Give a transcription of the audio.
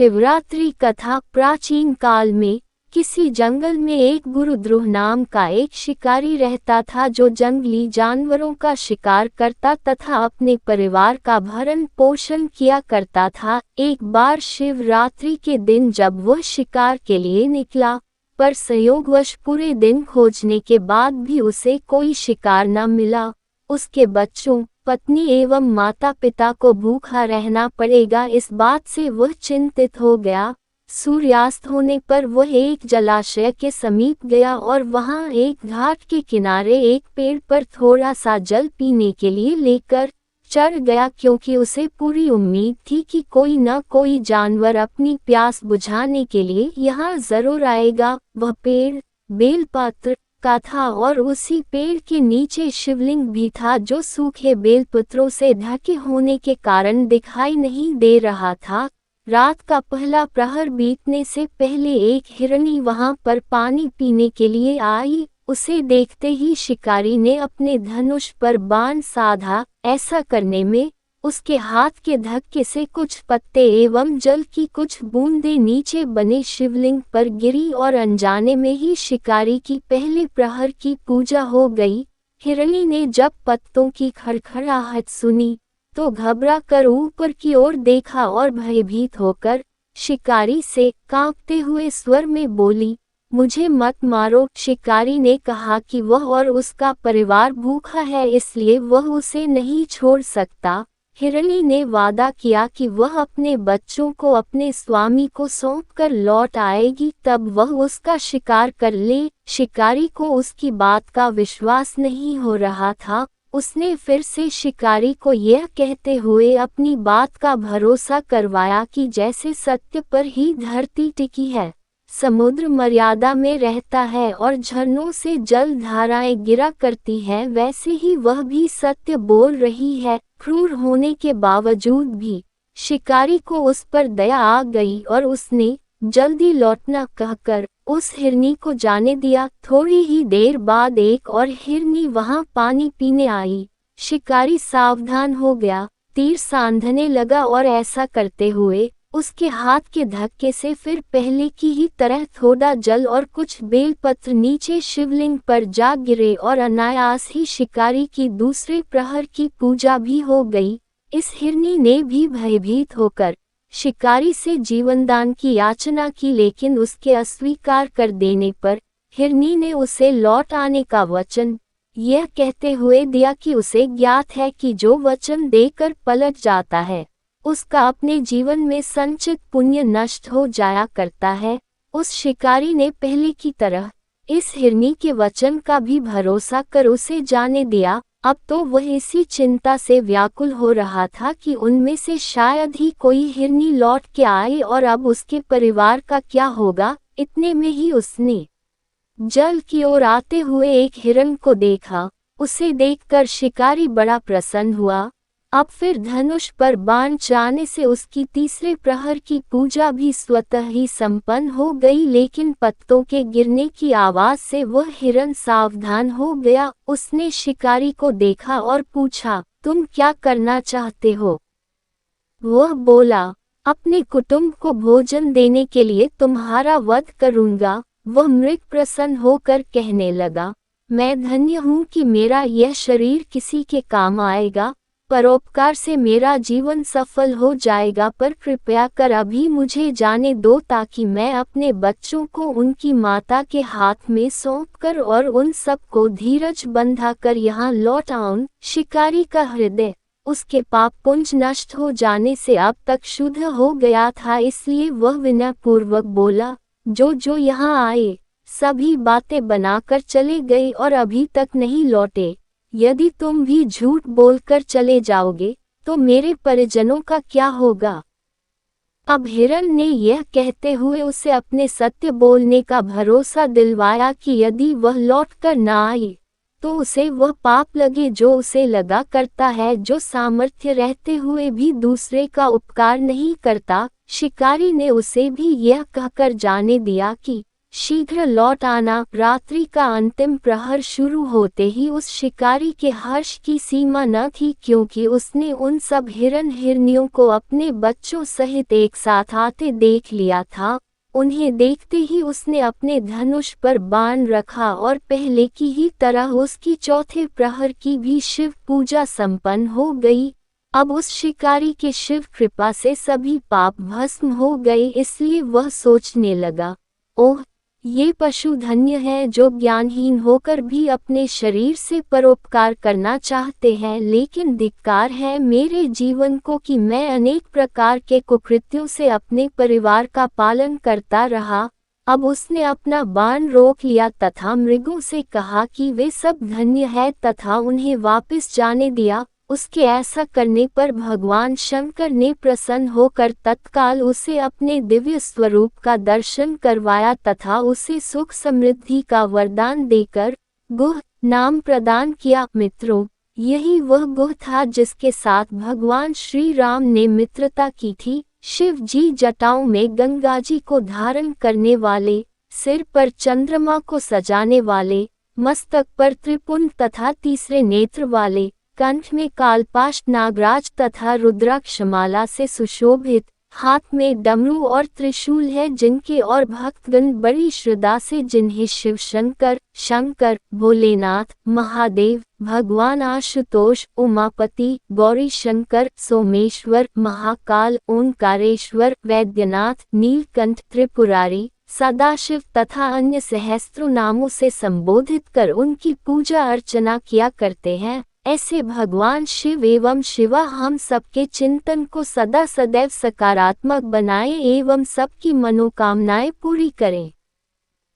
शिवरात्रि कथा। प्राचीन काल में किसी जंगल में एक गुरुद्रोह नाम का एक शिकारी रहता था जो जंगली जानवरों का शिकार करता तथा अपने परिवार का भरण पोषण किया करता था। एक बार शिवरात्रि के दिन जब वह शिकार के लिए निकला, पर संयोगवश पूरे दिन खोजने के बाद भी उसे कोई शिकार न मिला। उसके बच्चों, पत्नी एवं माता पिता को भूखा रहना पड़ेगा, इस बात से वह चिंतित हो गया। सूर्यास्त होने पर वह एक जलाशय के समीप गया और वहां एक घाट के किनारे एक पेड़ पर थोड़ा सा जल पीने के लिए लेकर चढ़ गया, क्योंकि उसे पूरी उम्मीद थी कि कोई न कोई जानवर अपनी प्यास बुझाने के लिए यहाँ जरूर आएगा। वह पेड़ बेलपत्र का था और उसी पेड़ के नीचे शिवलिंग भी था, जो सूखे बेलपत्रों से ढके होने के कारण दिखाई नहीं दे रहा था। रात का पहला प्रहर बीतने से पहले एक हिरनी वहां पर पानी पीने के लिए आई। उसे देखते ही शिकारी ने अपने धनुष पर बाण साधा। ऐसा करने में उसके हाथ के धक्के से कुछ पत्ते एवं जल की कुछ बूंदें नीचे बने शिवलिंग पर गिरी और अनजाने में ही शिकारी की पहले प्रहर की पूजा हो गई। हिरनी ने जब पत्तों की खड़खड़ाहट सुनी तो घबरा कर ऊपर की ओर देखा और भयभीत होकर शिकारी से कांपते हुए स्वर में बोली, मुझे मत मारो। शिकारी ने कहा कि वह और उसका परिवार भूखा है, इसलिए वह उसे नहीं छोड़ सकता। हिरनी ने वादा किया कि वह अपने बच्चों को अपने स्वामी को सौंपकर लौट आएगी, तब वह उसका शिकार कर ले। शिकारी को उसकी बात का विश्वास नहीं हो रहा था। उसने फिर से शिकारी को यह कहते हुए अपनी बात का भरोसा करवाया कि जैसे सत्य पर ही धरती टिकी है, समुद्र मर्यादा में रहता है और झरनों से जल धाराएं गिरा करती हैं, वैसे ही वह भी सत्य बोल रही है। क्रूर होने के बावजूद भी शिकारी को उस पर दया आ गई और उसने जल्दी लौटना कहकर उस हिरनी को जाने दिया। थोड़ी ही देर बाद एक और हिरनी वहां पानी पीने आई। शिकारी सावधान हो गया, तीर सांधने लगा और ऐसा करते हुए उसके हाथ के धक्के से फिर पहले की ही तरह थोड़ा जल और कुछ बेलपत्र नीचे शिवलिंग पर जा गिरे और अनायास ही शिकारी की दूसरे प्रहर की पूजा भी हो गई। इस हिरनी ने भी भयभीत होकर शिकारी से जीवनदान की याचना की, लेकिन उसके अस्वीकार कर देने पर हिरनी ने उसे लौट आने का वचन यह कहते हुए दिया कि उसे ज्ञात है कि जो वचन देकर पलट जाता है उसका अपने जीवन में संचित पुण्य नष्ट हो जाया करता है। उस शिकारी ने पहले की तरह इस हिरनी के वचन का भी भरोसा कर उसे जाने दिया। अब तो वह इसी चिंता से व्याकुल हो रहा था कि उनमें से शायद ही कोई हिरनी लौट के आए और अब उसके परिवार का क्या होगा। इतने में ही उसने जल की ओर आते हुए एक हिरण को देखा। उसे देखकर शिकारी बड़ा प्रसन्न हुआ। अब फिर धनुष पर बाण जाने से उसकी तीसरे प्रहर की पूजा भी स्वतः ही संपन्न हो गई, लेकिन पत्तों के गिरने की आवाज से वह हिरण सावधान हो गया। उसने शिकारी को देखा और पूछा, तुम क्या करना चाहते हो? वह बोला, अपने कुटुंब को भोजन देने के लिए तुम्हारा वध करूंगा। वह मृग प्रसन्न होकर कहने लगा, मैं धन्य हूँ कि मेरा यह शरीर किसी के काम आएगा। परोपकार से मेरा जीवन सफल हो जाएगा, पर कृपया कर अभी मुझे जाने दो ताकि मैं अपने बच्चों को उनकी माता के हाथ में सौंपकर और उन सबको धीरज बंधाकर यहाँ लौट आऊं। शिकारी का हृदय उसके पाप पुंज नष्ट हो जाने से अब तक शुद्ध हो गया था, इसलिए वह विनयपूर्वक बोला, जो यहाँ आए सभी बातें बनाकर चले गए और अभी तक नहीं लौटे। यदि तुम भी झूठ बोलकर चले जाओगे तो मेरे परिजनों का क्या होगा? अब हिरण ने यह कहते हुए उसे अपने सत्य बोलने का भरोसा दिलवाया कि यदि वह लौटकर न आए तो उसे वह पाप लगे जो उसे लगा करता है, जो सामर्थ्य रहते हुए भी दूसरे का उपकार नहीं करता। शिकारी ने उसे भी यह कहकर जाने दिया कि शीघ्र लौट आना। रात्रि का अंतिम प्रहर शुरू होते ही उस शिकारी के हर्ष की सीमा न थी, क्योंकि उसने उन सब हिरन हिरनियों को अपने बच्चों सहित एक साथ आते देख लिया था। उन्हें देखते ही उसने अपने धनुष पर बाण रखा और पहले की ही तरह उसकी चौथे प्रहर की भी शिव पूजा संपन्न हो गई। अब उस शिकारी के शिव कृपा से सभी पाप भस्म हो गए, इसलिए वह सोचने लगा, ओह, ये पशु धन्य है जो ज्ञानहीन होकर भी अपने शरीर से परोपकार करना चाहते हैं, लेकिन धिक्कार है मेरे जीवन को कि मैं अनेक प्रकार के कुकृत्यों से अपने परिवार का पालन करता रहा। अब उसने अपना बाण रोक लिया तथा मृगों से कहा कि वे सब धन्य है तथा उन्हें वापस जाने दिया। उसके ऐसा करने पर भगवान शंकर ने प्रसन्न होकर तत्काल उसे अपने दिव्य स्वरूप का दर्शन करवाया तथा उसे सुख समृद्धि का वरदान देकर गुह नाम प्रदान किया। मित्रों, यही वह गुह था जिसके साथ भगवान श्री राम ने मित्रता की थी। शिव जी जटाओं में गंगा जी को धारण करने वाले, सिर पर चंद्रमा को सजाने वाले, मस्तक पर त्रिपुंड तथा तीसरे नेत्र वाले, कंठ में कालपाश नागराज तथा रुद्राक्षमाला से सुशोभित, हाथ में डमरू और त्रिशूल है, जिनके और भक्तगण बड़ी श्रद्धा से जिन्हें शिव शंकर, शंकर, भोलेनाथ, महादेव, भगवान आशुतोष, उमापति, गौरी शंकर, सोमेश्वर, महाकाल, ओंकारेश्वर, वैद्यनाथ, नीलकंठ, त्रिपुरारी, सदाशिव तथा अन्य सहस्त्रों नामों से संबोधित कर उनकी पूजा अर्चना किया करते हैं। ऐसे भगवान शिव एवं शिवा हम सबके चिंतन को सदा सदैव सकारात्मक बनाए एवं सबकी मनोकामनाएं पूरी करें।